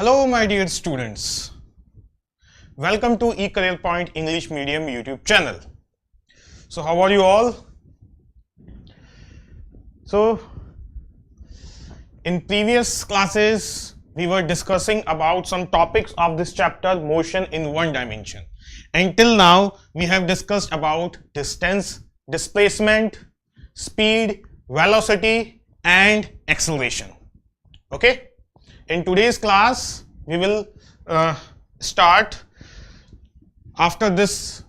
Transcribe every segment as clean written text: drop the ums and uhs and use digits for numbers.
Hello my dear students, welcome to eCareerPoint-English medium YouTube channel. So how are you all? So in previous classes we were discussing about some topics of this chapter, motion in one dimension. Until now we have discussed about distance, displacement, speed, velocity and acceleration. Okay. In today's class, we will start after this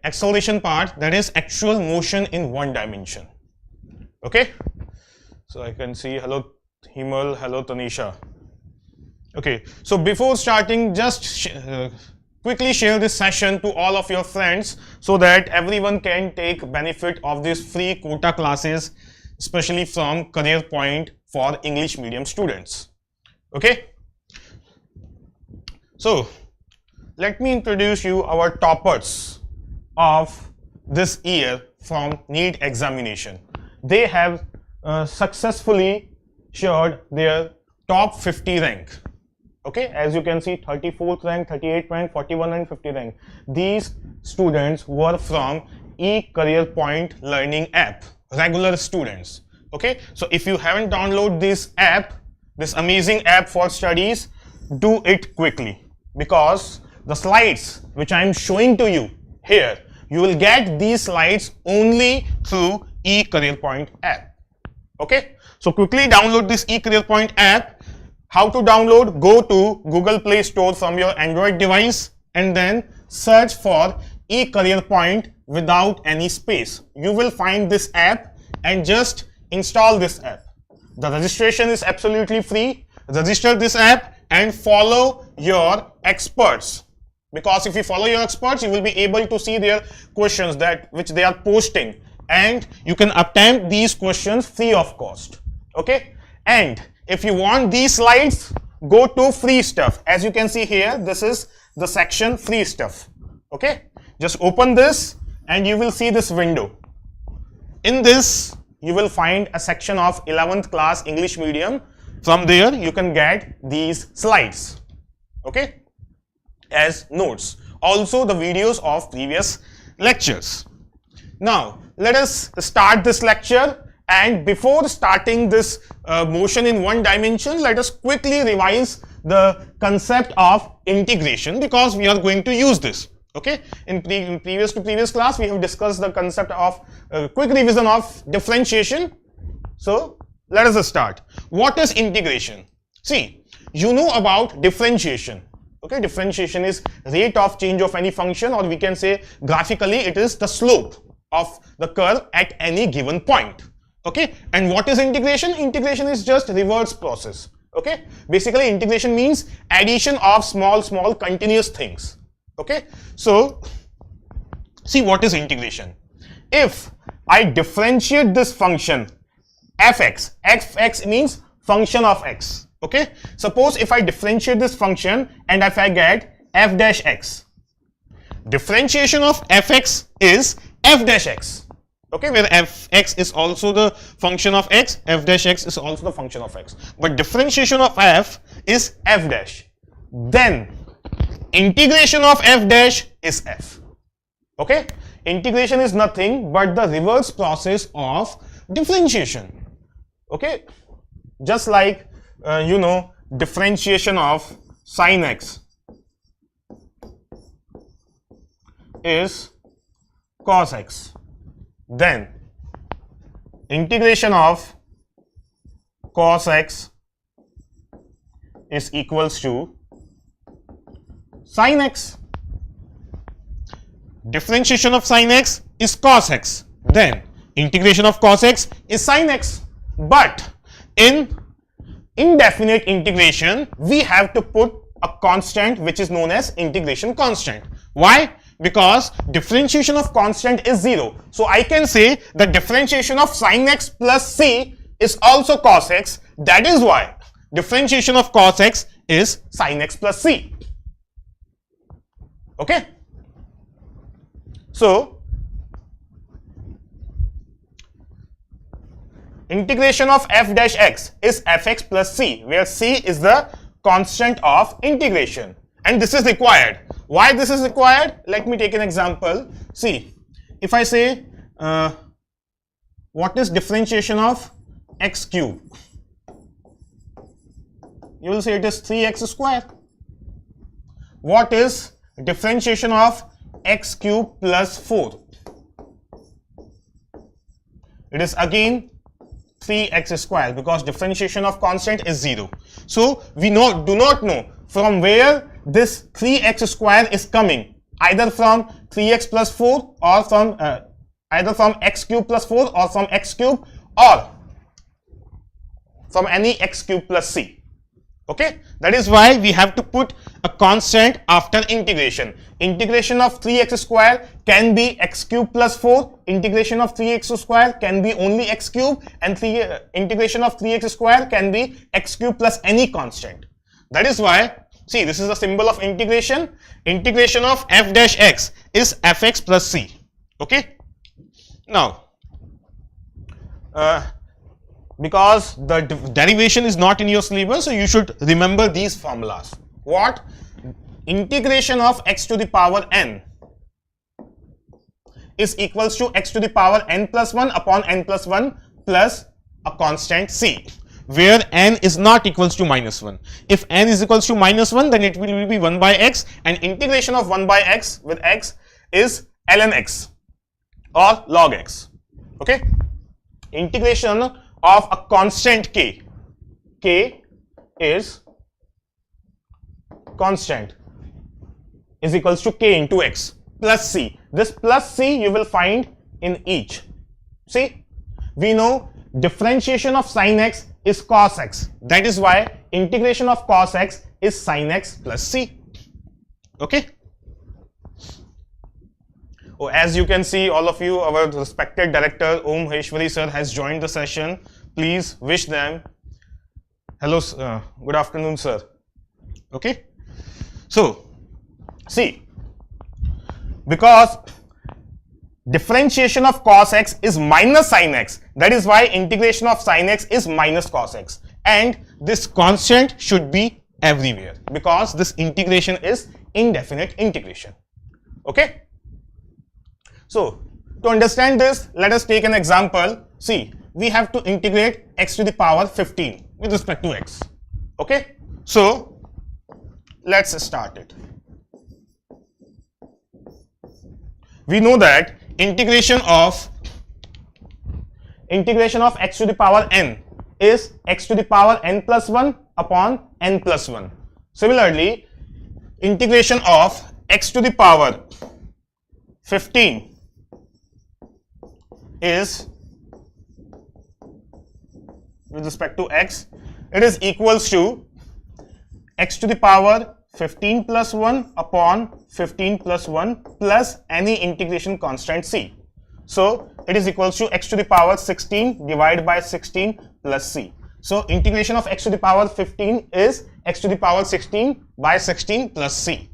acceleration part, that is actual motion in one dimension. Okay, so I can see hello Himal, hello Tanisha. Okay, so before starting, just quickly share this session to all of your friends so that everyone can take benefit of these free quota classes, especially from Career Point for English medium students. Okay, so let me introduce you our toppers of this year from NEET examination. They have successfully shared their top 50 rank. Okay, as you can see, 34th rank, 38th rank, 41 and 50 rank. These students were from eCareerPoint learning app, regular students. Okay, so if you haven't downloaded this app, this amazing app for studies, do it quickly, because the slides which I am showing to you here, you will get these slides only through eCareerPoint app. Okay, so quickly download this eCareerPoint app. How to download? Go to Google Play Store from your Android device and then search for eCareerPoint without any space. You will find this app and just install this app. The registration is absolutely free. Register this app and follow your experts, because if you follow your experts, you will be able to see their questions which they are posting, and you can attempt these questions free of cost. Okay, and if you want these slides, go to free stuff. As you can see here, this is the section free stuff. Okay, just open this and you will see this window. In this you will find a section of 11th class English medium. From there you can get these slides, okay, as notes. Also the videos of previous lectures. Now let us start this lecture, and before starting this motion in one dimension, let us quickly revise the concept of integration, because we are going to use this. Okay, in previous class we have discussed the concept of quick revision of differentiation. So let us start. What is integration? See, you know about differentiation. Okay, differentiation is rate of change of any function, or we can say graphically it is the slope of the curve at any given point. Okay, and what is integration? Integration is just reverse process. Okay, basically integration means addition of small continuous things. Okay, so see what is integration. If I differentiate this function fx, fx means function of x. Okay, suppose if I differentiate this function and if I get f dash x, differentiation of fx is f dash x. Okay, where fx is also the function of x, f dash x is also the function of x, but differentiation of f is f dash. Then integration of f dash is f. Okay, integration is nothing but the reverse process of differentiation. Okay, just like you know, differentiation of sin x is cos x, then integration of cos x is equals to sin x. Differentiation of sin x is cos x, then integration of cos x is sin x. But in indefinite integration we have to put a constant which is known as integration constant. Why? Because differentiation of constant is 0. So I can say the differentiation of sin x plus c is also cos x. That is why differentiation of cos x is sin x plus c. Okay, so integration of f dash x is fx plus c, where c is the constant of integration, and this is required. Why this is required? Let me take an example. See, if I say what is differentiation of x cube, you will say it is 3x square. What is differentiation of x cube plus 4? It is again 3x square, because differentiation of constant is 0. So we do not know from where this 3x square is coming, either from 3x plus 4 or from either from x cube plus 4 or from x cube or from any x cube plus c. Okay, that is why we have to put a constant after integration. Integration of 3x square can be x cube plus 4, integration of 3x square can be only x cube, and integration of 3x square can be x cube plus any constant. That is why, see, this is the symbol of integration. Integration of f dash x is fx plus c. Okay, now because the derivation is not in your syllabus, so you should remember these formulas. What? Integration of x to the power n is equals to x to the power n plus 1 upon n plus 1 plus a constant c, where n is not equals to minus 1. If n is equals to minus 1, then it will be 1 by x, and integration of 1 by x with x is ln x or log x. Okay, integration of a constant k is constant is equals to k into x plus c. This plus c you will find in each. See, we know differentiation of sin x is cos x. That is why integration of cos x is sin x plus c. Okay. Oh, as you can see, all of you, our respected director Om Heshwari sir has joined the session. Please wish them hello, good afternoon, sir. Okay. So, see, because differentiation of cos x is minus sin x, that is why integration of sin x is minus cos x, and this constant should be everywhere because this integration is indefinite integration. Okay. So, to understand this, let us take an example. See, we have to integrate x to the power 15 with respect to x. Okay. So, let's start it. We know that integration of x to the power n is x to the power n plus 1 upon n plus 1. Similarly, integration of x to the power 15 is with respect to x, it is equals to x to the power 15 plus 1 upon 15 plus 1 plus any integration constant c. So it is equals to x to the power 16 divided by 16 plus c. So integration of x to the power 15 is x to the power 16 by 16 plus c.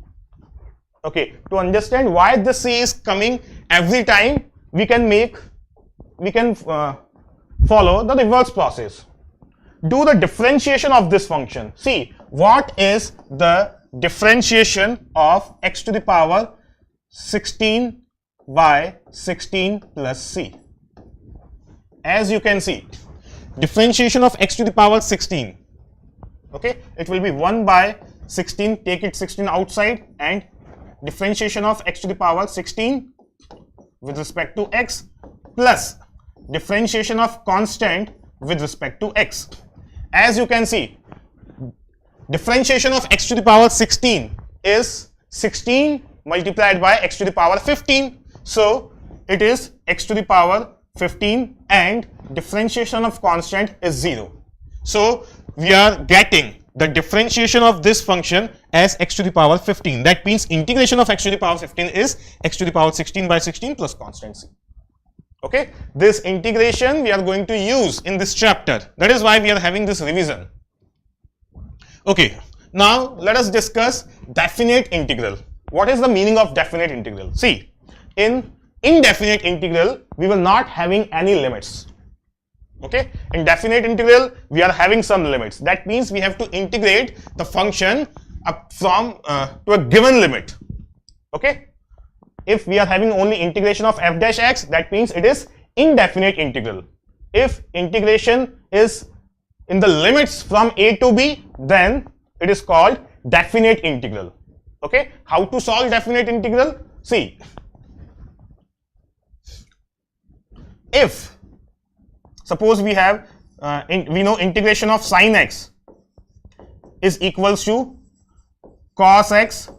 Okay, to understand why the c is coming every time, we can follow the reverse process. Do the differentiation of this function. See, what is the differentiation of x to the power 16 by 16 plus c? As you can see, differentiation of x to the power 16, okay, it will be 1 by 16, take it 16 outside, and differentiation of x to the power 16 with respect to x plus differentiation of constant with respect to x. As you can see, differentiation of x to the power 16 is 16 multiplied by x to the power 15. So it is x to the power 15 and differentiation of constant is 0. So we are getting the differentiation of this function as x to the power 15. That means integration of x to the power 15 is x to the power 16 by 16 plus constant c. Okay, this integration we are going to use in this chapter. That is why we are having this revision. Okay, now let us discuss definite integral. What is the meaning of definite integral? See, in indefinite integral, we will not having any limits. Okay, in definite integral we are having some limits. That means we have to integrate the function up from to a given limit. Okay, if we are having only integration of f dash x, that means it is indefinite integral. If integration is in the limits from a to b, then it is called definite integral. Okay, how to solve definite integral? See, if suppose we have we know integration of sine x is equals to cos x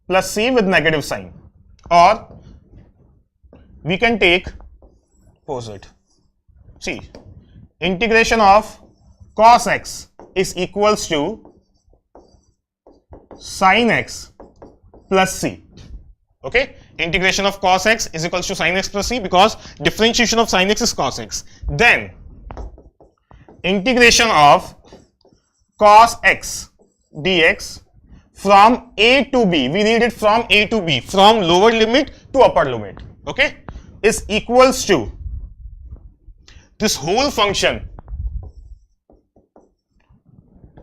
plus c with negative sign, or we can take opposite. See, integration of cos x is equals to sin x plus c. Okay, integration of cos x is equals to sin x plus c, because differentiation of sin x is cos x. Then integration of cos x dx from a to b, we read it from a to b, from lower limit to upper limit, okay, is equals to this whole function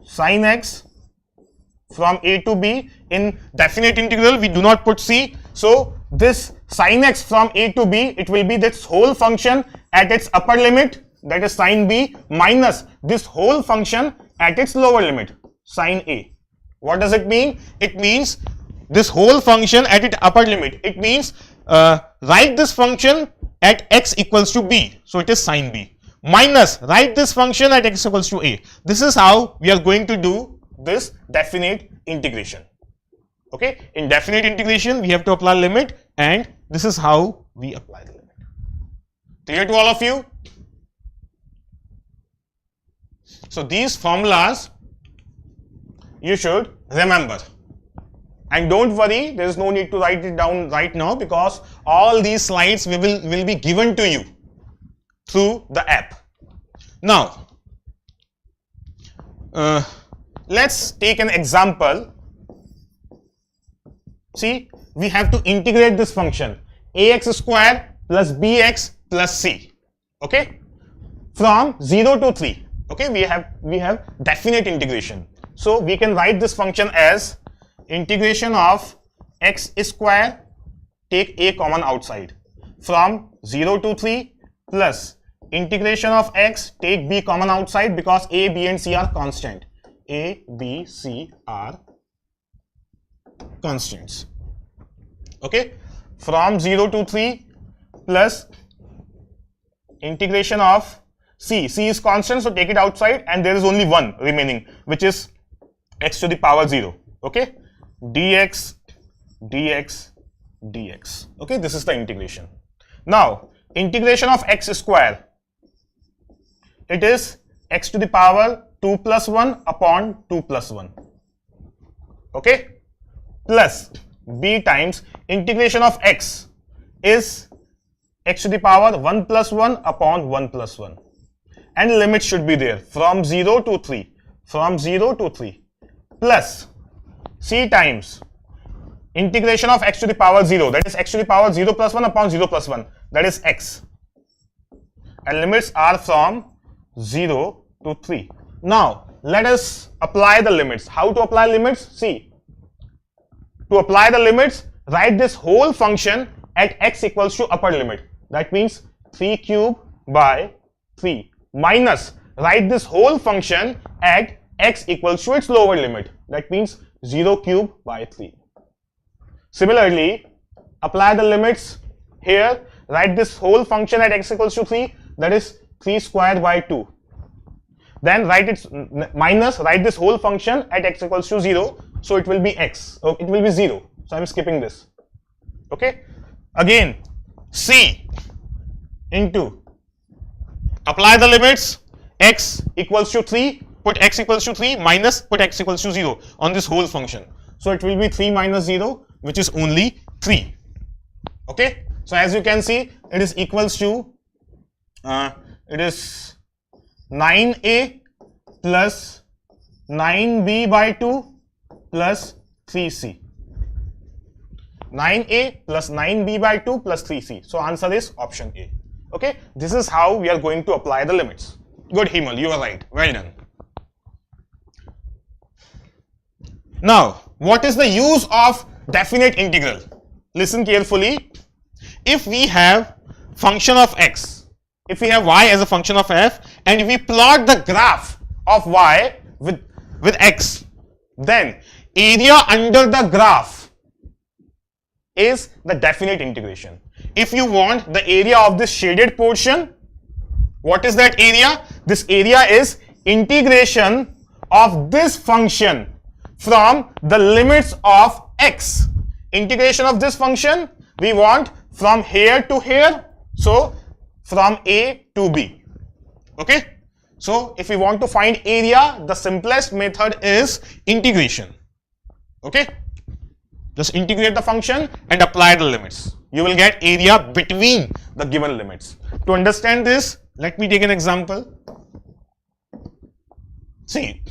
sin x from a to b. In definite integral we do not put c, so this sin x from a to b, it will be this whole function at its upper limit, that is sin b, minus this whole function at its lower limit, sin a. What does it mean? It means this whole function at its upper limit. It means write this function at x equals to b, so it is sin b, minus write this function at x equals to a. This is how we are going to do this definite integration. Okay, in definite integration we have to apply limit, and this is how we apply the limit. Clear to all of you? So these formulas you should remember, and don't worry, there is no need to write it down right now, because all these slides will be given to you through the app. Now let's take an example. See, we have to integrate this function ax square plus bx plus c, okay, from 0 to 3. Okay, we have definite integration, so we can write this function as integration of x square, take a common outside, from 0 to 3, plus integration of x, take b common outside, because a, b and c are constant. A, b, c are constants. Okay, from 0 to 3, plus integration of c is constant, so take it outside, and there is only one remaining, which is x to the power 0. Okay, dx dx dx. Okay, this is the integration. Now integration of x square, it is x to the power 2 plus 1 upon 2 plus 1. Okay, plus b times integration of x is x to the power 1 plus 1 upon 1 plus 1, and limit should be there from 0 to 3, from 0 to 3, plus c times integration of x to the power 0, that is x to the power 0 plus 1 upon 0 plus 1, that is x, and limits are from 0 to 3. Now let us apply the limits. How to apply limits? See, to apply the limits, write this whole function at x equals to upper limit, that means 3 cube by 3, minus write this whole function at x equals to its lower limit, that means 0 cube by 3. Similarly, apply the limits here, write this whole function at x equals to 3, that is 3 square by 2. Then write its minus, write this whole function at x equals to 0, so it will be x, it will be 0, so I am skipping this. Okay, again c into, apply the limits, x equals to 3, put x equals to 3, minus put x equals to 0 on this whole function, so it will be 3 minus 0, which is only 3. Okay, so as you can see, it is equals to it is 9a plus 9b by 2 plus 3c. 9a plus 9b by 2 plus 3c. So answer is option A. Okay, this is how we are going to apply the limits. Good, Himal, you are right. Well done. Now, what is the use of definite integral? Listen carefully. If we have function of x, if we have y as a function of f, and we plot the graph of y with x, then area under the graph is the definite integration. If you want the area of this shaded portion, what is that area? This area is integration of this function from the limits of x. Integration of this function we want from here to here, so from a to b. Okay, so if we want to find area, the simplest method is integration. Okay, just integrate the function and apply the limits. You will get area between the given limits. To understand this, let me take an example. See,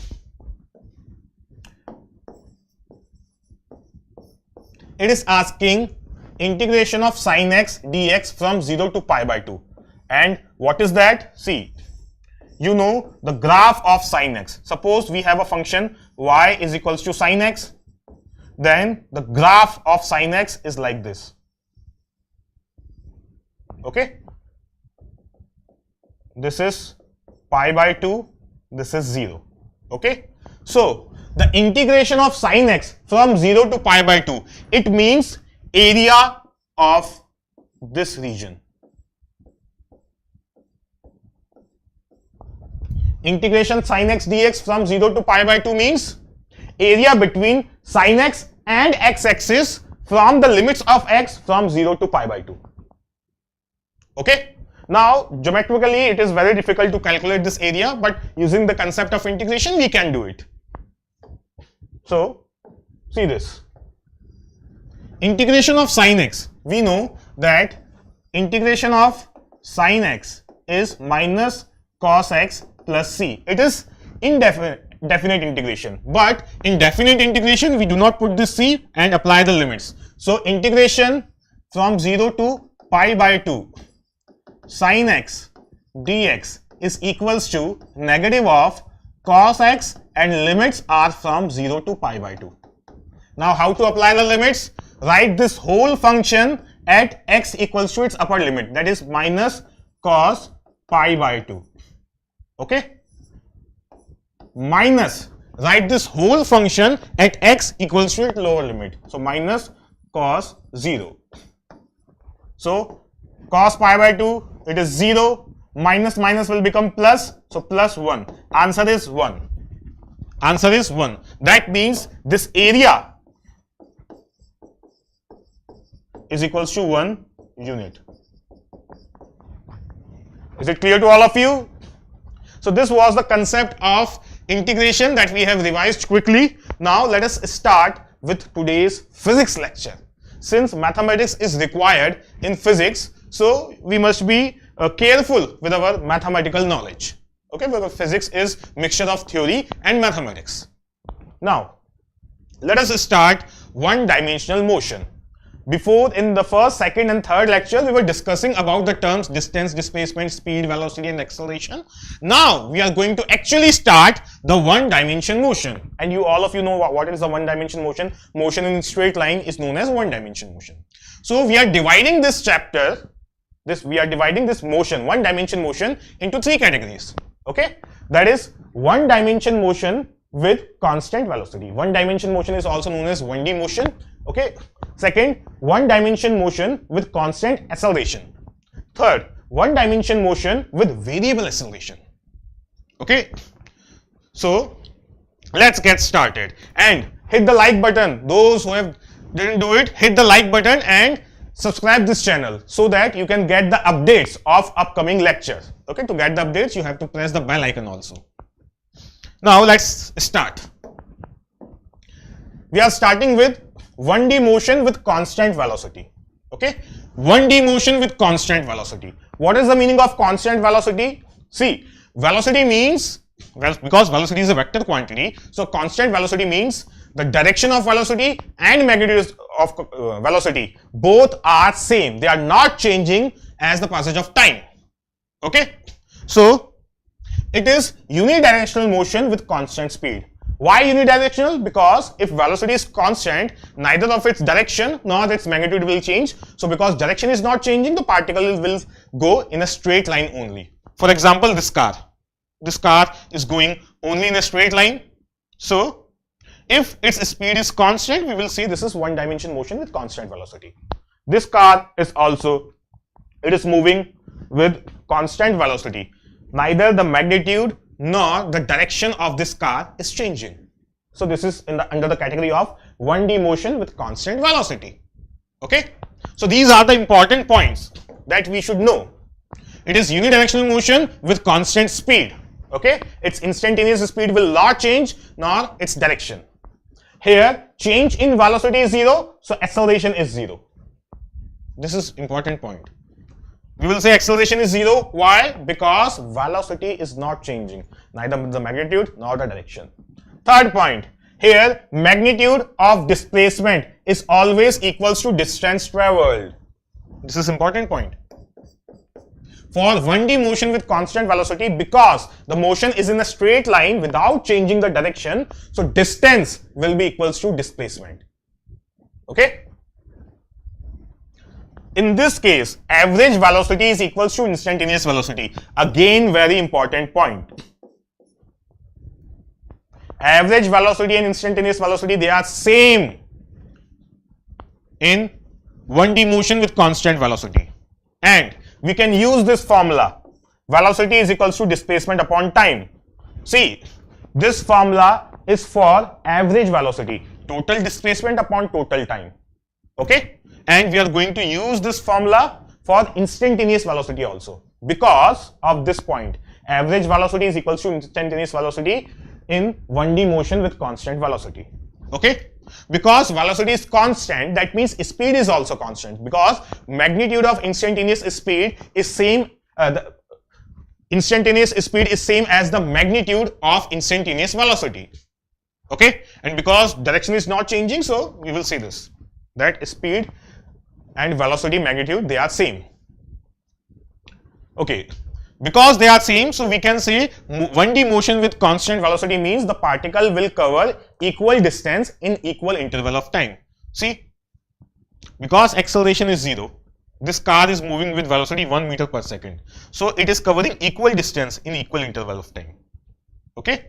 it is asking integration of sin x dx from 0 to pi by 2. And what is that? See, you know the graph of sin x. Suppose we have a function y is equals to sin x. Then the graph of sin x is like this. Okay, this is pi by 2, this is 0. Okay, so the integration of sin x from 0 to pi by 2, it means area of this region. Integration sin x dx from 0 to pi by 2 means area between sin x and x-axis from the limits of x from 0 to pi by 2. Okay, now geometrically it is very difficult to calculate this area, but using the concept of integration we can do it. So see this, integration of sin x, we know that integration of sin x is minus cos x plus c. It is definite integration, but in definite integration we do not put this c and apply the limits. So integration from 0 to pi by 2 sin x dx is equals to negative of cos x and limits are from 0 to pi by 2. Now how to apply the limits? Write this whole function at x equals to its upper limit, that is minus cos pi by 2. Okay, minus, write this whole function at x equals to its lower limit, so minus cos 0. So cos pi by 2, it is 0, minus minus will become plus, so plus 1. Answer is 1. Answer is 1. That means this area is equals to 1 unit. Is it clear to all of you? So this was the concept of integration that we have revised quickly. Now let us start with today's physics lecture. Since mathematics is required in physics, so we must be careful with our mathematical knowledge. Okay, because physics is mixture of theory and mathematics. Now let us start one-dimensional motion. Before, in the first, second and third lecture, we were discussing about the terms distance, displacement, speed, velocity and acceleration. Now we are going to actually start the one-dimension motion. And all of you know what is the one-dimension motion. Motion in straight line is known as one-dimension motion. So we are dividing this chapter, we are dividing this motion, one-dimension motion, into three categories. Okay, that is one-dimension motion with constant velocity. One-dimension motion is also known as 1D motion. Okay. Second, one-dimension motion with constant acceleration. Third, one-dimension motion with variable acceleration. Okay. So let's get started and hit the like button. Those who didn't do it, hit the like button and subscribe this channel so that you can get the updates of upcoming lectures. Okay, to get the updates you have to press the bell icon also. Now let's start. We are starting with 1D motion with constant velocity. Okay, 1D motion with constant velocity. What is the meaning of constant velocity? See, velocity means, well, because velocity is a vector quantity, so constant velocity means the direction of velocity and magnitude of velocity both are same. They are not changing as the passage of time. Okay, so it is unidirectional motion with constant speed. Why unidirectional? Because if velocity is constant, neither of its direction nor its magnitude will change. So because direction is not changing, the particle will go in a straight line only. For example, this car is going only in a straight line. So if its speed is constant, we will see this is one dimension motion with constant velocity. This car is also, it is moving with constant velocity. Neither the magnitude nor the direction of this car is changing. So this is under the category of 1D motion with constant velocity. Okay, so these are the important points that we should know. It is unidirectional motion with constant speed. Okay, its instantaneous speed will not change nor its direction. Here change in velocity is 0, so acceleration is 0. This is important point. We will say acceleration is 0. Why? Because velocity is not changing, neither the magnitude nor the direction. Third point, here magnitude of displacement is always equals to distance traveled. This is important point. For 1D motion with constant velocity, because the motion is in a straight line without changing the direction, so distance will be equals to displacement. Okay? In this case, average velocity is equals to instantaneous velocity. Again, very important point. Average velocity and instantaneous velocity, they are same in 1D motion with constant velocity. And we can use this formula. Velocity is equals to displacement upon time. See, this formula is for average velocity, total displacement upon total time. Okay? And we are going to use this formula for instantaneous velocity also, because of this point. Average velocity is equals to instantaneous velocity in 1D motion with constant velocity. Okay? Because velocity is constant, that means speed is also constant, because magnitude of instantaneous speed is same, the instantaneous speed is same as the magnitude of instantaneous velocity. Okay? And because direction is not changing, so we will see this, that speed and velocity magnitude, they are same. Okay, because they are same, so we can say 1D motion with constant velocity means the particle will cover equal distance in equal interval of time. See, because acceleration is 0, this car is moving with velocity 1 meter per second, so it is covering equal distance in equal interval of time. Okay,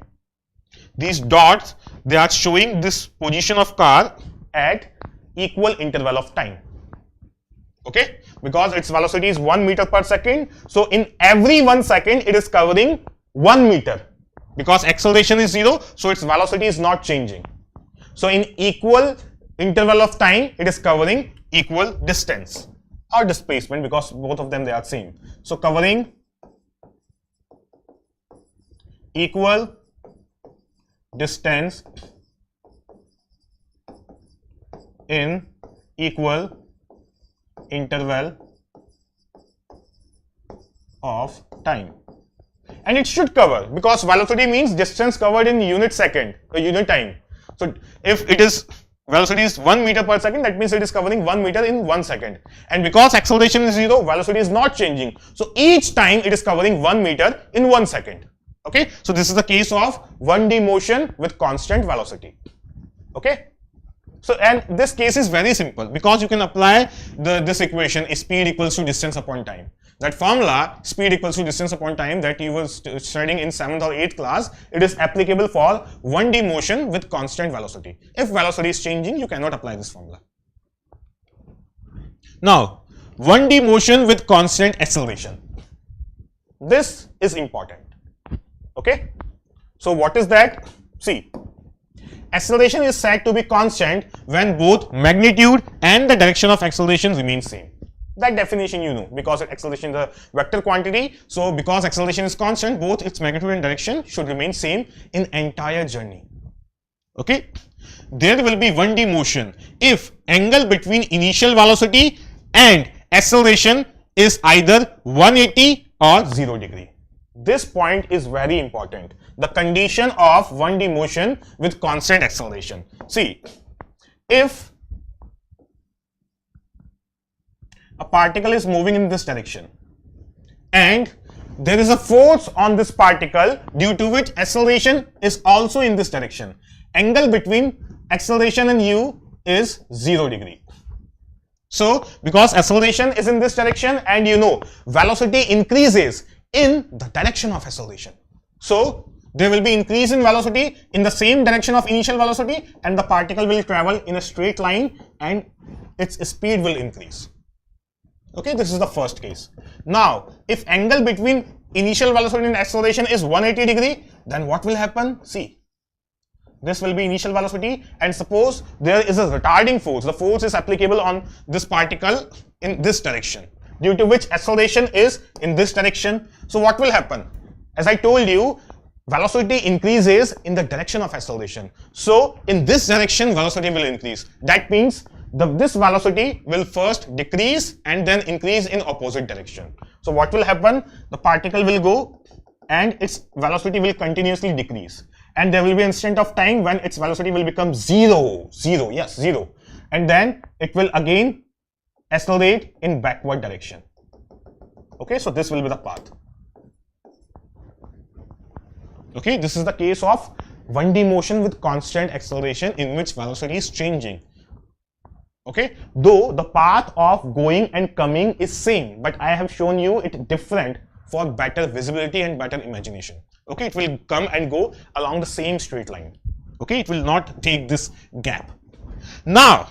these dots, they are showing this position of car at equal interval of time. Okay, because its velocity is 1 meter per second, so in every 1 second it is covering 1 meter. Because acceleration is 0, so its velocity is not changing. So in equal interval of time, it is covering equal distance or displacement, because both of them, they are same. So covering equal distance in equal interval of time. And it should cover, because velocity means distance covered in unit second or unit time. So if it is velocity is 1 meter per second, that means it is covering 1 meter in 1 second. And because acceleration is 0, velocity is not changing, so each time it is covering 1 meter in 1 second. Okay, so this is the case of 1D motion with constant velocity. Okay, so and this case is very simple, because you can apply this equation, speed equals to distance upon time. That formula, speed equals to distance upon time, that you were studying in 7th or 8th class, it is applicable for 1D motion with constant velocity. If velocity is changing, you cannot apply this formula. Now, 1D motion with constant acceleration. This is important. Okay, so what is that? See, acceleration is said to be constant when both magnitude and the direction of acceleration remain same. That definition you know, because acceleration is a vector quantity. So because acceleration is constant, both its magnitude and direction should remain same in entire journey. Okay, there will be 1D motion if angle between initial velocity and acceleration is either 180 or 0 degree. This point is very important. The condition of 1D motion with constant acceleration. See, if a particle is moving in this direction and there is a force on this particle due to which acceleration is also in this direction. Angle between acceleration and u is 0 degree. So because acceleration is in this direction and you know velocity increases in the direction of acceleration. So there will be increase in velocity in the same direction of initial velocity and the particle will travel in a straight line and its speed will increase. Okay, this is the first case. Now, if angle between initial velocity and acceleration is 180 degree, then what will happen? See, this will be initial velocity and suppose there is a retarding force. The force is applicable on this particle in this direction, due to which acceleration is in this direction. So what will happen? As I told you, velocity increases in the direction of acceleration. So in this direction, velocity will increase. That means this velocity will first decrease and then increase in opposite direction. So what will happen? The particle will go and its velocity will continuously decrease. And there will be an instant of time when its velocity will become zero, and then it will again accelerate in backward direction. Okay, so this will be the path. Okay, this is the case of 1D motion with constant acceleration in which velocity is changing. Okay, though the path of going and coming is same, but I have shown you it different for better visibility and better imagination. Okay, it will come and go along the same straight line. Okay, it will not take this gap. Now,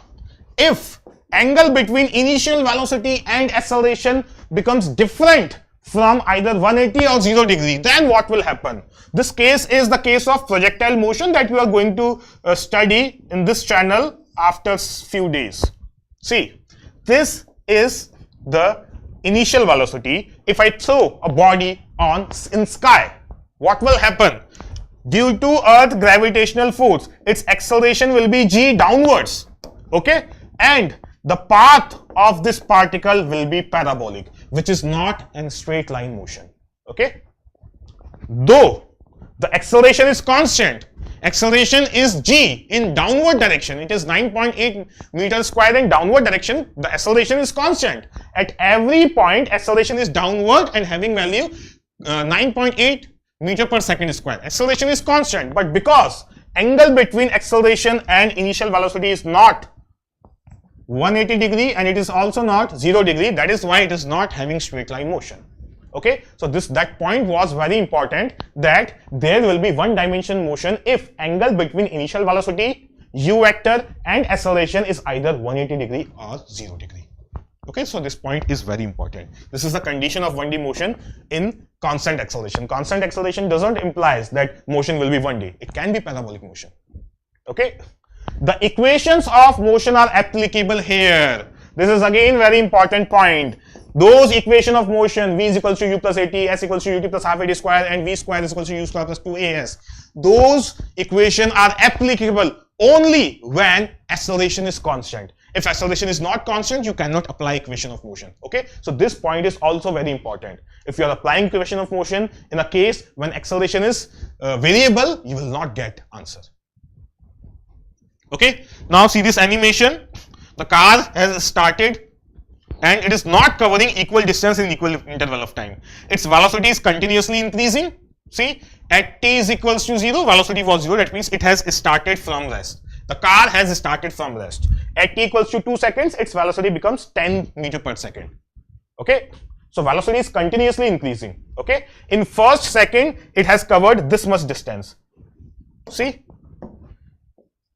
if angle between initial velocity and acceleration becomes different from either 180 or 0 degree, then what will happen? This case is the case of projectile motion that we are going to study in this channel after few days. See, this is the initial velocity. If I throw a body in sky, what will happen? Due to Earth gravitational force, its acceleration will be g downwards. Okay, and the path of this particle will be parabolic, which is not in straight line motion. Okay, though the acceleration is constant, acceleration is g in downward direction, it is 9.8 meters square in downward direction, the acceleration is constant. At every point acceleration is downward and having value 9.8 meter per second square. Acceleration is constant, but because angle between acceleration and initial velocity is not 180 degree and it is also not 0 degree, that is why it is not having straight line motion. Okay, so that point was very important, that there will be one dimension motion if angle between initial velocity, u vector and acceleration is either 180 degree or 0 degree. Okay, so this point is very important. This is the condition of 1D motion in constant acceleration. Constant acceleration doesn't imply that motion will be 1D. It can be parabolic motion. Okay, the equations of motion are applicable here. This is again very important point. Those equation of motion, v is equals to u plus at, s equals to ut plus half at square and v square is equals to u square plus 2as. Those equations are applicable only when acceleration is constant. If acceleration is not constant, you cannot apply equation of motion. Okay, so this point is also very important. If you are applying equation of motion in a case when acceleration is variable, you will not get answer. Okay, now see this animation. The car has started and it is not covering equal distance in equal interval of time. Its velocity is continuously increasing. See, at t is equals to 0, velocity was 0, that means it has started from rest. The car has started from rest. At t equals to 2 seconds, its velocity becomes 10 meter per second. Okay, so velocity is continuously increasing. Okay, in first second, it has covered this much distance. See,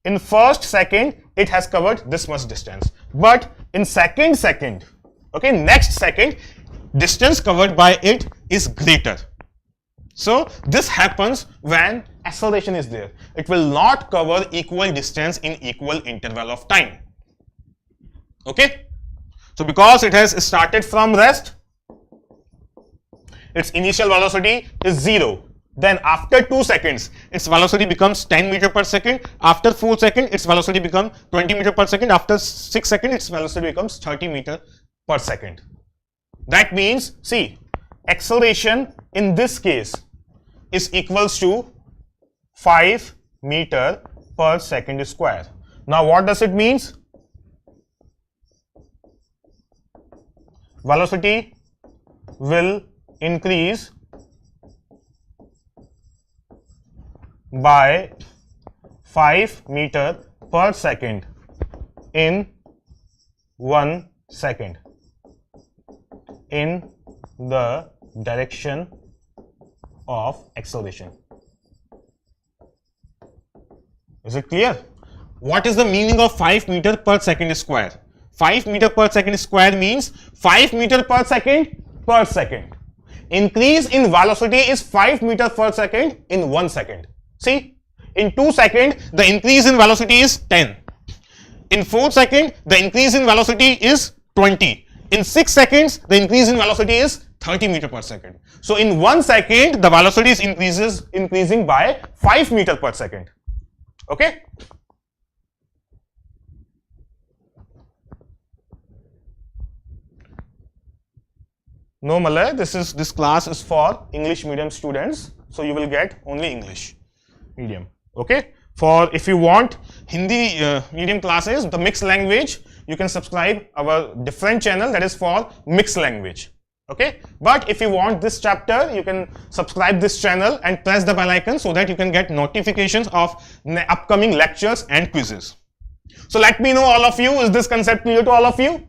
in first second, it has covered this much distance. But in second, okay, next second, distance covered by it is greater. So this happens when acceleration is there. It will not cover equal distance in equal interval of time. Okay, so because it has started from rest, its initial velocity is 0. Then after 2 seconds, its velocity becomes 10 meter per second. After 4 seconds, its velocity becomes 20 meter per second. After 6 seconds, its velocity becomes 30 meter per second. That means, see, acceleration in this case is equals to 5 meter per second square. Now what does it mean? velocity will increase by 5 meter per second in 1 second in the direction of acceleration. Is it clear? What is the meaning of 5 meter per second square? 5 meter per second square means 5 meter per second per second. Increase in velocity is 5 meter per second in 1 second. See, in 2 seconds, the increase in velocity is 10. In 4 seconds, the increase in velocity is 20. In 6 seconds, the increase in velocity is 30 meter per second. So, in 1 second, the velocity is increasing by 5 meter per second. Okay? No, Malay, this class is for English medium students, so you will get only English medium. Okay? For if you want Hindi medium classes, the mixed language, you can subscribe our different channel that is for mixed language. Okay? But if you want this chapter, you can subscribe this channel and press the bell icon so that you can get notifications of upcoming lectures and quizzes. So let me know, all of you, is this concept clear to all of you?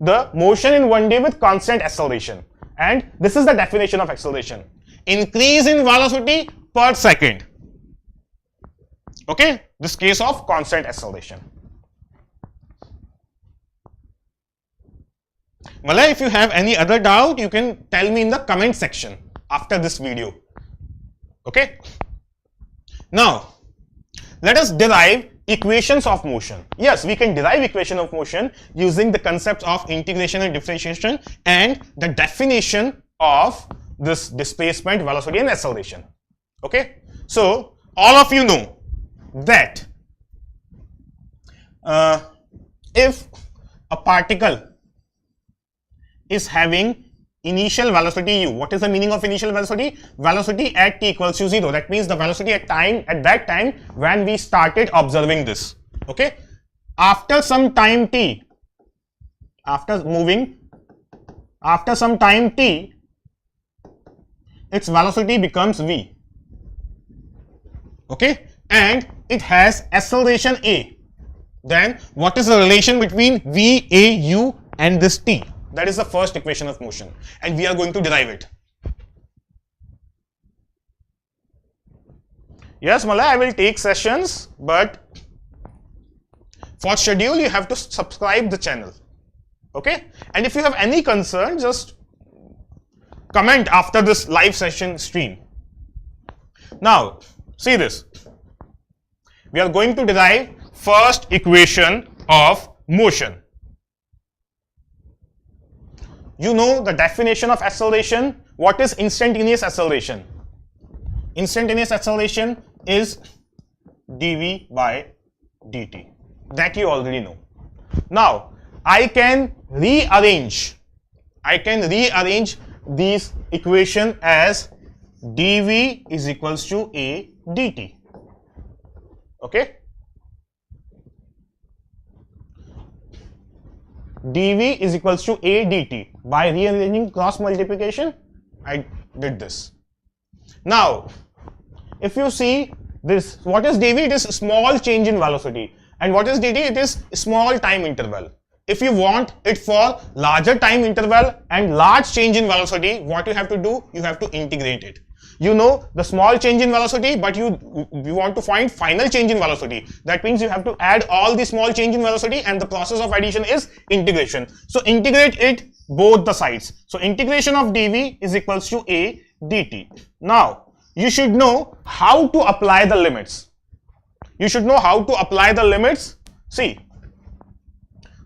The motion in 1D with constant acceleration, and this is the definition of acceleration: increase in velocity per second. Okay, this case of constant acceleration. Malay, if you have any other doubt, you can tell me in the comment section after this video. Okay, now let us derive equations of motion. Yes, we can derive equation of motion using the concepts of integration and differentiation and the definition of this displacement, velocity and acceleration. Okay, so all of you know that if a particle is having initial velocity u, what is the meaning of initial velocity? Velocity at t equals to 0. That means the velocity at that time when we started observing this. Okay, after some time t, after some time t, its velocity becomes v. Okay, and it has acceleration a. Then what is the relation between v, a, u and this t? That is the first equation of motion, and we are going to derive it. Yes, Malay, I will take sessions, but for schedule you have to subscribe the channel. Okay, and if you have any concern, just comment after this live session stream. Now, see this. We are going to derive first equation of motion. You know the definition of acceleration. What is instantaneous acceleration? Instantaneous acceleration is dv by dt. That you already know. Now, I can rearrange these equation as dv is equals to a dt. Okay? dv is equals to a dt. By rearranging cross multiplication, I did this. Now, if you see this, what is dv? It is small change in velocity. And what is dt? It is small time interval. If you want it for larger time interval and large change in velocity, what you have to do? You have to integrate it. You know the small change in velocity, but you want to find final change in velocity. That means you have to add all the small change in velocity, and the process of addition is integration. So integrate it both the sides. So integration of dv is equals to a dt. Now you should know how to apply the limits. You should know how to apply the limits. See,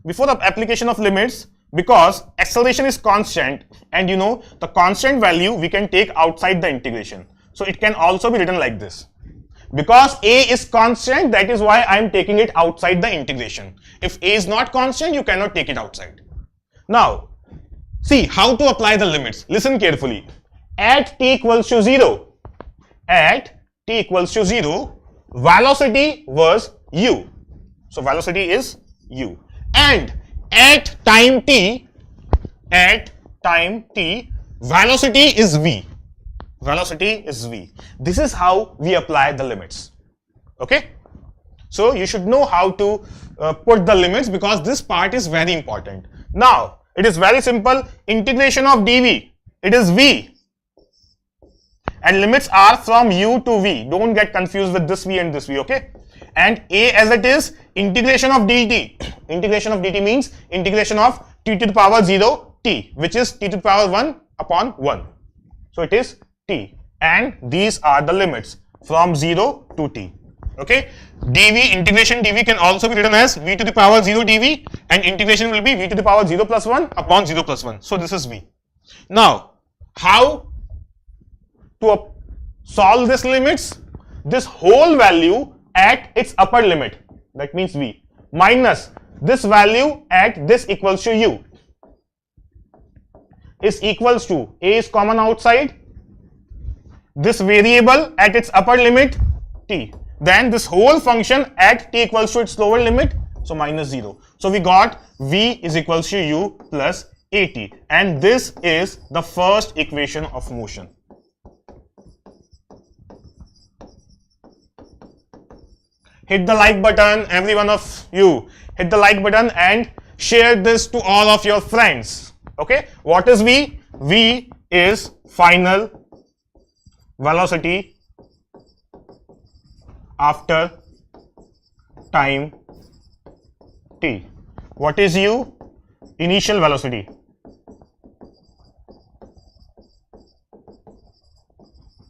before the application of limits, because acceleration is constant, and you know the constant value we can take outside the integration. So it can also be written like this. Because a is constant, that is why I am taking it outside the integration. If a is not constant, you cannot take it outside. Now, see how to apply the limits. Listen carefully. At t equals to 0, velocity was u. So velocity is u. And at time t, at time t, velocity is v. Velocity is v. This is how we apply the limits. Okay? So you should know how to put the limits, because this part is very important. Now, it is very simple. Integration of dv, it is v. And limits are from u to v. Don't get confused with this v and this v, okay? And a as it is, integration of dt. Integration of dt means integration of t to the power 0 t, which is t to the power 1 upon 1. So it is t. And these are the limits from 0 to t. Okay? dv, integration dv can also be written as v to the power 0 dv, and integration will be v to the power 0 plus 1 upon 0 plus 1. So this is v. Now, how to solve this limits? This whole value at its upper limit, that means v, minus this value at this equals to u, is equals to, a is common outside, this variable at its upper limit t, then this whole function at t equals to its lower limit, so minus 0. So we got v is equals to u plus at, and this is the first equation of motion. Hit the like button, every one of you. Hit the like button and share this to all of your friends. Okay? What is v? v is final velocity after time t. What is u? Initial velocity.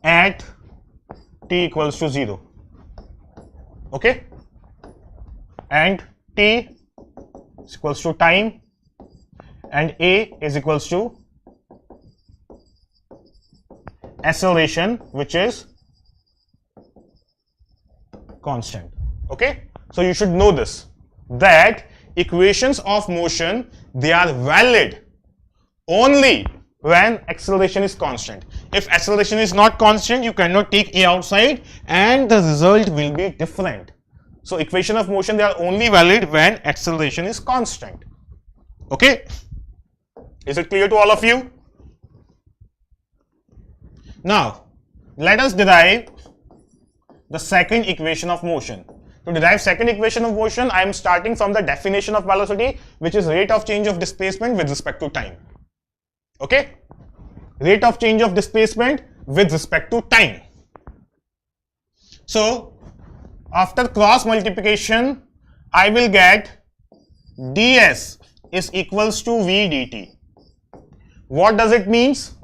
At t equals to 0. Okay? And t is equals to time, and a is equals to acceleration, which is constant. Okay? So you should know this, that equations of motion, they are valid only when acceleration is constant. If acceleration is not constant, you cannot take a outside and the result will be different. So equation of motion, they are only valid when acceleration is constant. Okay? Is it clear to all of you? Now, let us derive the second equation of motion. To derive second equation of motion, I am starting from the definition of velocity, which is rate of change of displacement with respect to time. Okay? Rate of change of displacement with respect to time. So, after cross multiplication, I will get ds is equals to v dt. What does it means?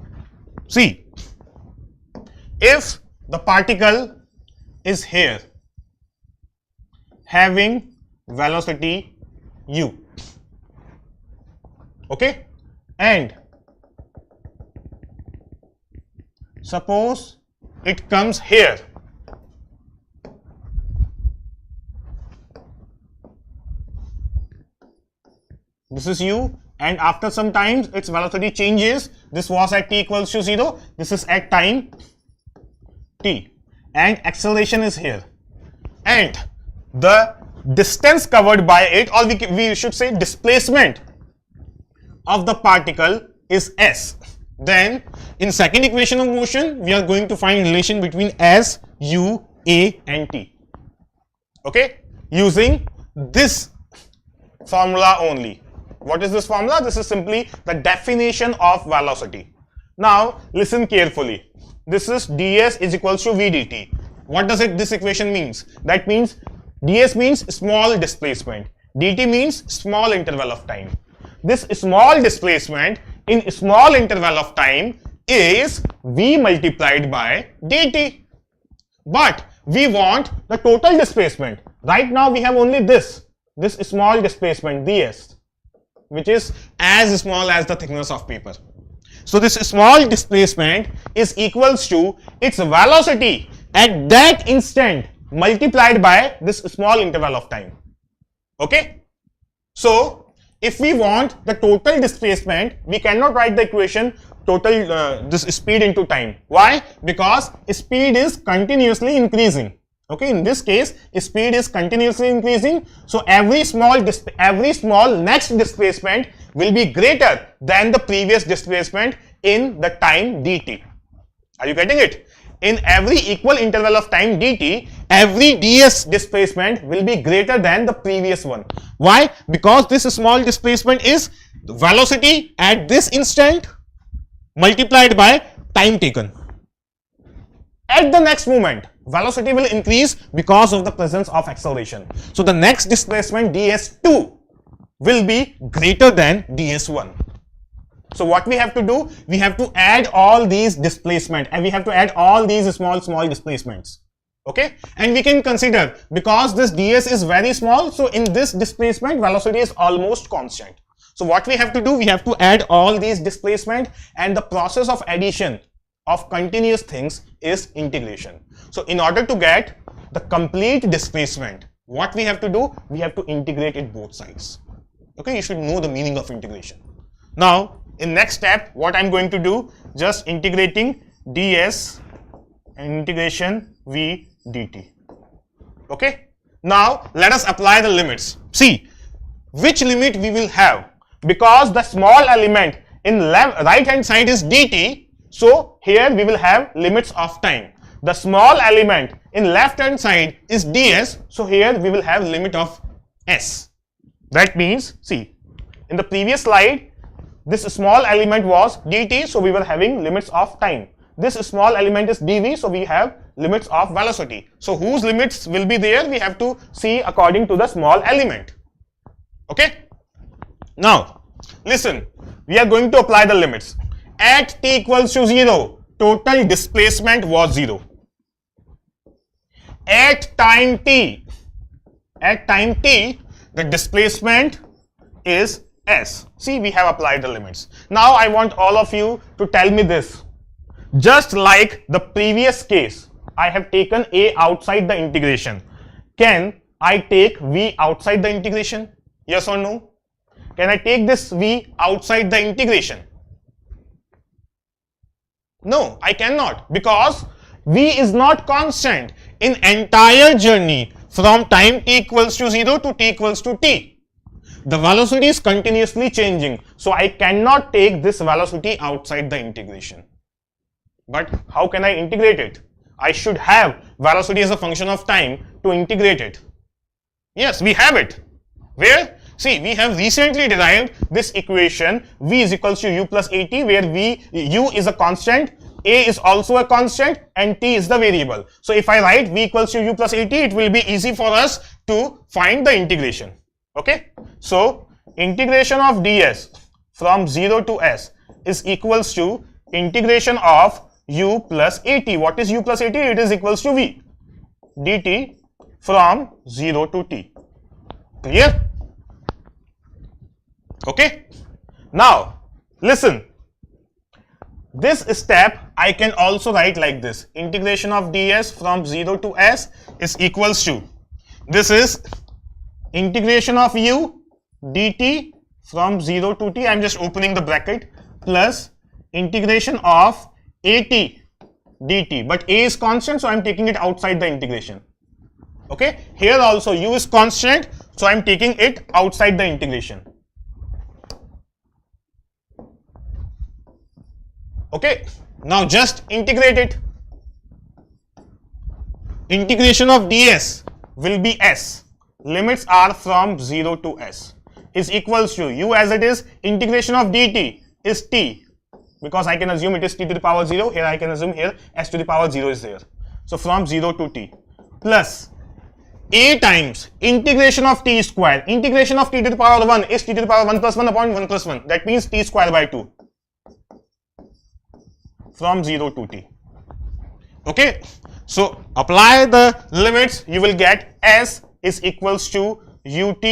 See, if the particle is here having velocity u, okay, and suppose it comes here, this is u, and after some time its velocity changes. This was at t equals to 0, this is at time t, and acceleration is here, and the distance covered by it, or we should say displacement of the particle is s. Then in second equation of motion, we are going to find relation between s, u, a and t. Okay, using this formula only. What is this formula? This is simply the definition of velocity. Now listen carefully. This is ds is equals to v dt. What does this equation means? That means ds means small displacement, dt means small interval of time. This small displacement in small interval of time is v multiplied by dt. But we want the total displacement. Right now we have only this small displacement ds, which is as small as the thickness of paper. So this small displacement is equals to its velocity at that instant multiplied by this small interval of time. Okay? So if we want the total displacement, we cannot write the equation total this speed into time. Why? Because speed is continuously increasing. Okay, in this case, speed is continuously increasing. So every small next displacement will be greater than the previous displacement in the time dt. Are you getting it? In every equal interval of time dt, every ds displacement will be greater than the previous one. Why? Because this small displacement is the velocity at this instant multiplied by time taken. At the next moment, velocity will increase because of the presence of acceleration. So the next displacement ds2 will be greater than ds1. So what we have to do, we have to add all these displacement and we have to add all these small displacements. Okay, and we can consider, because this ds is very small, so in this displacement velocity is almost constant. So what we have to do, we have to add all these displacement, and the process of addition of continuous things is integration. So in order to get the complete displacement, what we have to do, we have to integrate it both sides. Okay, you should know the meaning of integration. Now in next step, what I'm going to do, just integrating ds and integration v dt. Okay, now let us apply the limits. See which limit we will have, because the small element in right hand side is dt, so here we will have limits of time. The small element in left hand side is ds, so here we will have limit of s. That means, see, in the previous slide this small element was dt, so we were having limits of time. This small element is dv, so we have limits of velocity. So whose limits will be there, we have to see according to the small element. Okay, now listen, we are going to apply the limits. At t equals to 0, total displacement was 0. At time t, the displacement is s. See, we have applied the limits. Now I want all of you to tell me this. Just like the previous case, I have taken a outside the integration. Can I take v outside the integration? Yes or no? Can I take this v outside the integration? No, I cannot, because v is not constant in entire journey from time t equals to 0 to t equals to t. The velocity is continuously changing, so I cannot take this velocity outside the integration. But how can I integrate it? I should have velocity as a function of time to integrate it. Yes, we have it. Where? See, we have recently derived this equation v is equals to u plus at, where u is a constant, a is also a constant, and t is the variable. So if I write v equals to u plus at, it will be easy for us to find the integration. Okay, so integration of ds from 0 to s is equals to integration of u plus at. What is u plus at? It is equals to v dt from 0 to t. Clear? Okay, now listen, this step I can also write like this. Integration of ds from 0 to s is equals to, this is integration of u dt from 0 to t, I am just opening the bracket, plus integration of at dt, but a is constant, so I am taking it outside the integration. Okay, here also u is constant, so I am taking it outside the integration. Okay, now just integrate it. Integration of ds will be s, limits are from 0 to s, is equals to u as it is, integration of dt is t, because I can assume it is t to the power 0, here I can assume here s to the power 0 is there. So from 0 to t, plus a times integration of t square. Integration of t to the power 1 is t to the power 1 plus 1 upon 1 plus 1, that means t square by 2 from 0 to t. Okay, so apply the limits, you will get s is equals to ut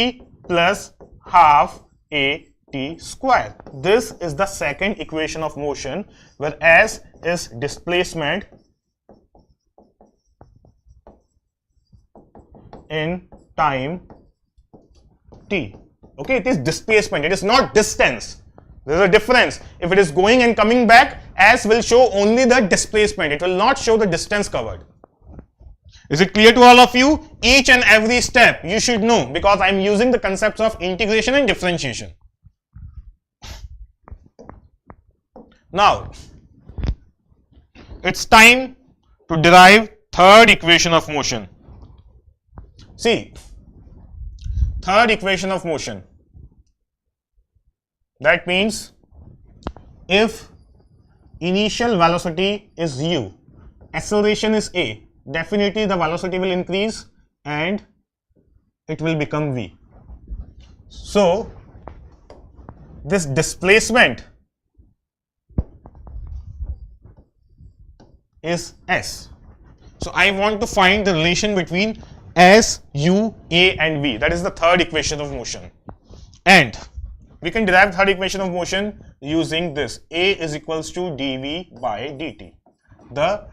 plus half a t square. This is the second equation of motion, where s is displacement in time t. Okay, it is displacement, it is not distance. There is a difference. If it is going and coming back, s will show only the displacement, it will not show the distance covered. Is it clear to all of you? Each and every step you should know, because I am using the concepts of integration and differentiation. Now, it's time to derive third equation of motion. See, third equation of motion. That means if initial velocity is u, acceleration is a, definitely the velocity will increase and it will become v. So, this displacement is s. So, I want to find the relation between s, u, a and v. That is the third equation of motion. And we can derive third equation of motion using this. A is equals to dv by dt. The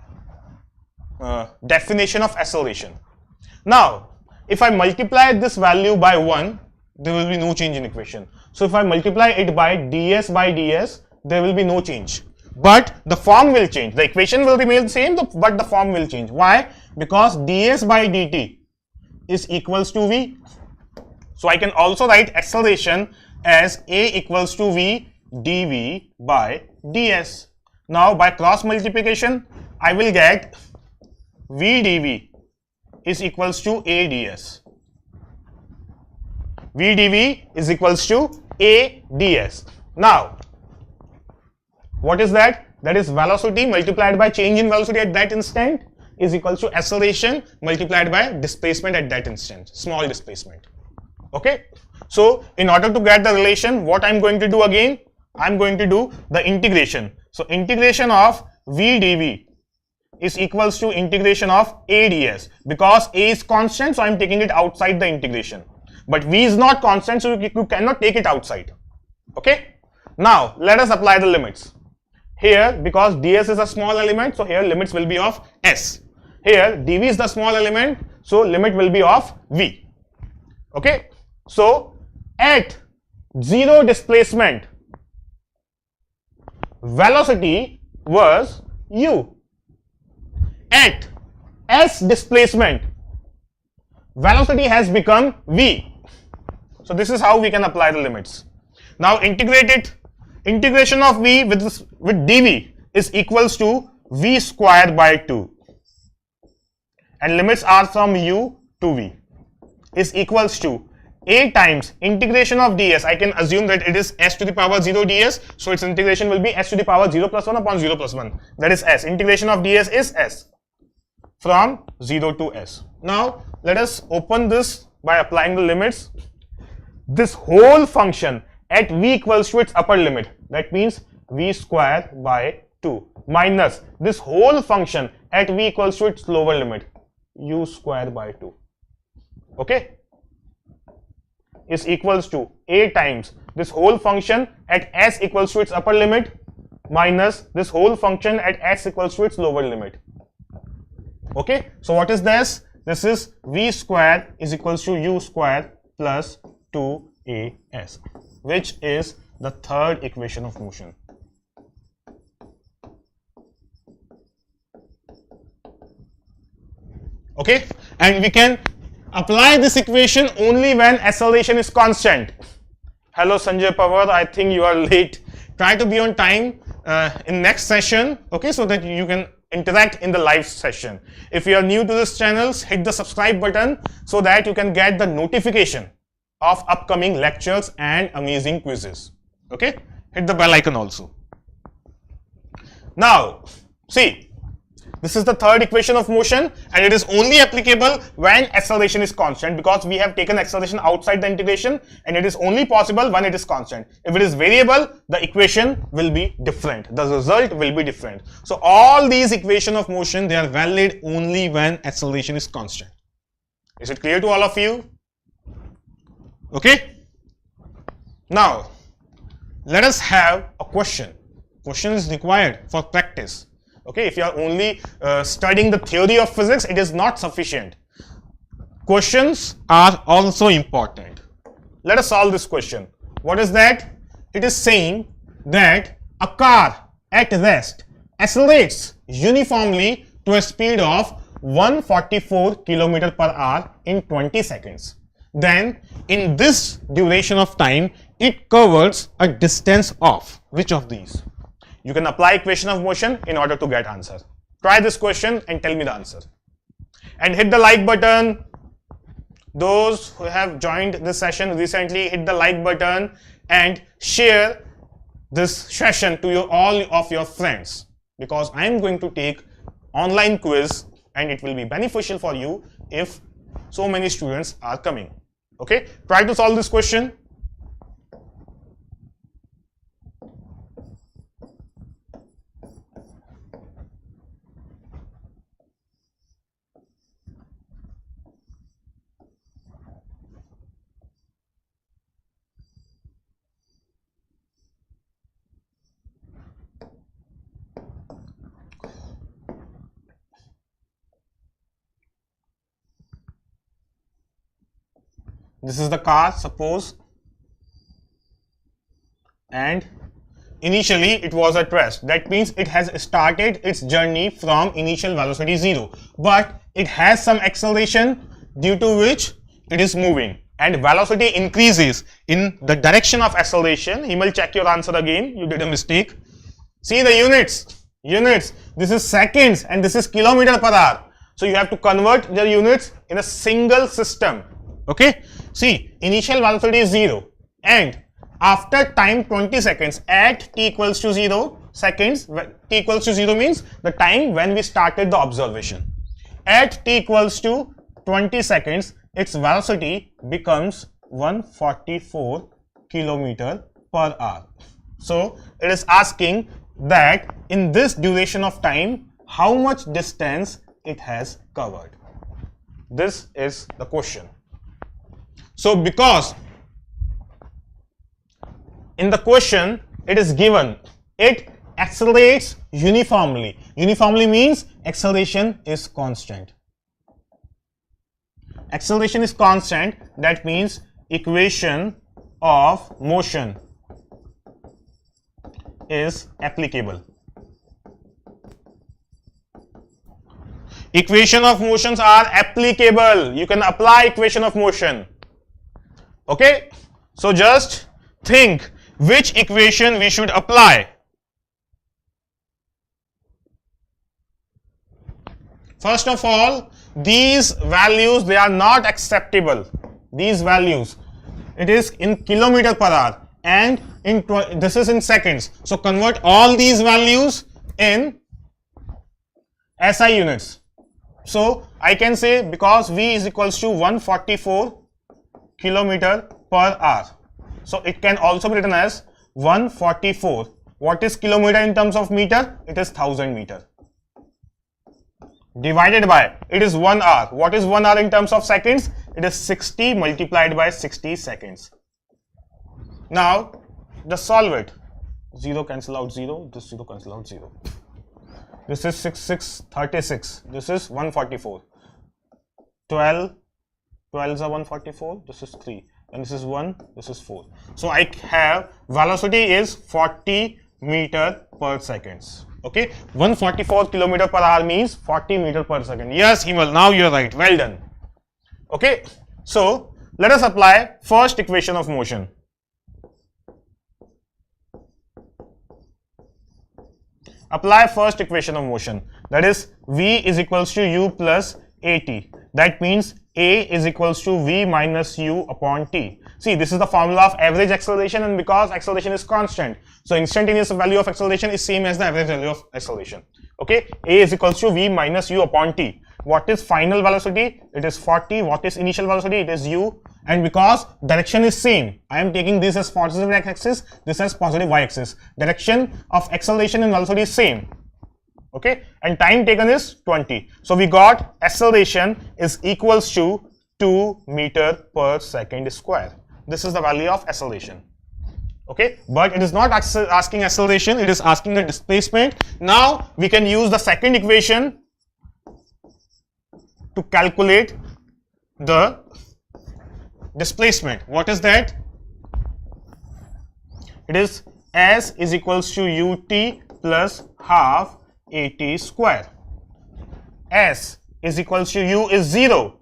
definition of acceleration. Now, if I multiply this value by 1, there will be no change in equation. So, if I multiply it by ds, there will be no change. But the form will change. The equation will remain the same, but the form will change. Why? Because ds by dt is equals to v. So, I can also write acceleration as a equals to v dv by ds. Now, by cross multiplication, I will get v dv is equals to a ds. v dv is equals to a ds. Now, what is that? That is velocity multiplied by change in velocity at that instant is equals to acceleration multiplied by displacement at that instant, small displacement. Okay. So, in order to get the relation, what I am going to do again? I am going to do the integration. So, integration of v dv is equals to integration of a ds. Because a is constant, so I am taking it outside the integration. But v is not constant, so you cannot take it outside. Okay. Now, let us apply the limits. Here, because ds is a small element, so here limits will be of s. Here, dv is the small element, so limit will be of v. Okay. So, at zero displacement, velocity was u. At s displacement, velocity has become v. So, this is how we can apply the limits. Now, integrate it. Integration of v with dv is equals to v square by 2. And limits are from u to v is equals to a times integration of ds. I can assume that it is s to the power 0 ds. So, its integration will be s to the power 0 plus 1 upon 0 plus 1. That is s. Integration of ds is s from 0 to s. Now, let us open this by applying the limits. This whole function at v equals to its upper limit, that means v square by 2 minus this whole function at v equals to its lower limit, u square by 2. Okay. Is equals to a times this whole function at s equals to its upper limit minus this whole function at s equals to its lower limit. Okay. So, what is this? This is v square is equals to u square plus 2as, which is the third equation of motion. Okay. And we can apply this equation only when acceleration is constant. Hello Sanjay Pawar, I think you are late. Try to be on time in next session, okay, so that you can interact in the live session. If you are new to this channel, hit the subscribe button so that you can get the notification of upcoming lectures and amazing quizzes. Okay, hit the bell icon also. Now, see, this is the third equation of motion and it is only applicable when acceleration is constant, because we have taken acceleration outside the integration and it is only possible when it is constant. If it is variable, the equation will be different. The result will be different. So, all these equations of motion, they are valid only when acceleration is constant. Is it clear to all of you? Okay. Now, let us have a question. Question is required for practice. Okay, if you are only studying the theory of physics, it is not sufficient. Questions are also important. Let us solve this question. What is that? It is saying that a car at rest accelerates uniformly to a speed of 144 km per hour in 20 seconds. Then in this duration of time, it covers a distance of which of these? You can apply equation of motion in order to get answer. Try this question and tell me the answer. And hit the like button. Those who have joined this session recently, hit the like button and share this session to all of your friends, because I am going to take online quiz and it will be beneficial for you if so many students are coming. Okay, try to solve this question. This is the car, suppose, and initially it was at rest. That means it has started its journey from initial velocity 0, but it has some acceleration due to which it is moving, and velocity increases in the direction of acceleration. He will check your answer again. You did a mistake. See the units. This is seconds and this is kilometer per hour. So you have to convert the units in a single system. Okay, see, initial velocity is 0 and after time 20 seconds at t equals to 0 seconds, t equals to 0 means the time when we started the observation. At t equals to 20 seconds, its velocity becomes 144 km per hour. So it is asking that in this duration of time, how much distance it has covered. This is the question. So because in the question it is given it accelerates uniformly. Uniformly means acceleration is constant. Acceleration is constant, that means equation of motion is applicable. Equation of motions are applicable. You can apply equation of motion. Okay, so just think which equation we should apply. First of all, these values, they are not acceptable. These values, it is in kilometer per hour and in this is in seconds. So convert all these values in SI units. So I can say, because V is equals to 144 kilometer per hour, so it can also be written as 144. What is kilometer in terms of meter? It is 1000 meter. Divided by, it is 1 hour. What is 1 hour in terms of seconds? It is 60 multiplied by 60 seconds. Now just solve it. 0 cancel out 0, this 0 cancel out 0. This is 36. This is 144. 12 12s are 144. This is 3 and this is 1, this is 4. So I have velocity is 40 meter per seconds. Okay, 144 kilometer per hour means 40 meter per second. Yes, Himal, now you're right. Well done. Okay, so let us apply first equation of motion. Apply first equation of motion, that is V is equals to U plus AT. That means A is equals to V minus U upon T. See, this is the formula of average acceleration, and because acceleration is constant, so instantaneous value of acceleration is same as the average value of acceleration. Okay, A is equals to V minus U upon T. What is final velocity? It is 40. What is initial velocity? It is U. And because direction is same, I am taking this as positive x-axis, this as positive y-axis. Direction of acceleration and velocity is same. Okay, and time taken is 20. So we got acceleration is equals to 2 meter per second square. This is the value of acceleration. Okay, but it is not asking acceleration, it is asking the displacement. Now we can use the second equation to calculate the displacement. What is that? It is S is equals to UT plus half AT square. S is equals to u is 0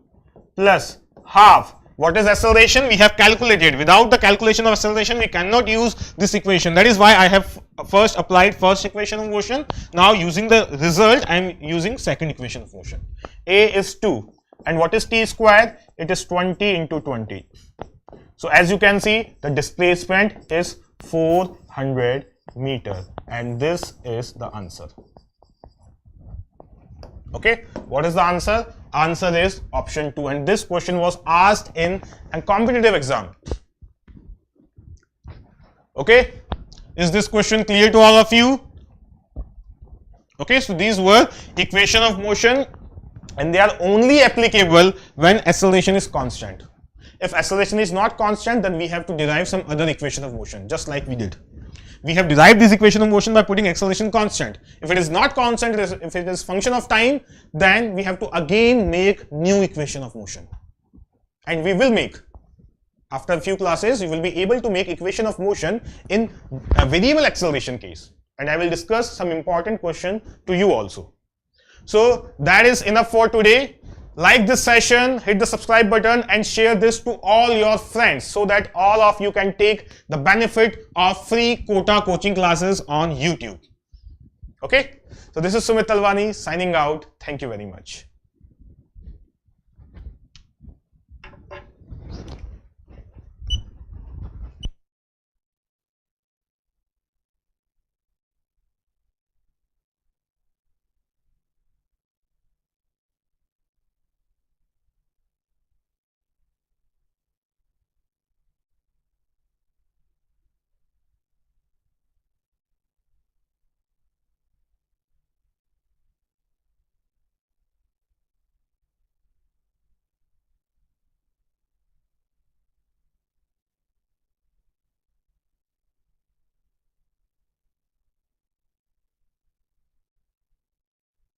plus half. What is acceleration? We have calculated. Without the calculation of acceleration, we cannot use this equation. That is why I have first applied first equation of motion. Now using the result, I am using second equation of motion. A is 2. And what is t square? It is 20 into 20. So as you can see, the displacement is 400 meter. And this is the answer. Okay, what is the answer? Answer is option 2, and this question was asked in a competitive exam. Okay, is this question clear to all of you? Okay, so these were equation of motion, and they are only applicable when acceleration is constant. If acceleration is not constant, then we have to derive some other equation of motion, just like we did. We have derived this equation of motion by putting acceleration constant. If it is not constant, if it is function of time, then we have to again make new equation of motion. And we will make. After a few classes, you will be able to make equation of motion in a variable acceleration case. And I will discuss some important question to you also. So that is enough for today. Like this session, hit the subscribe button and share this to all your friends so that all of you can take the benefit of free quota coaching classes on YouTube. Okay, so this is Sumit Talwani signing out. Thank you very much.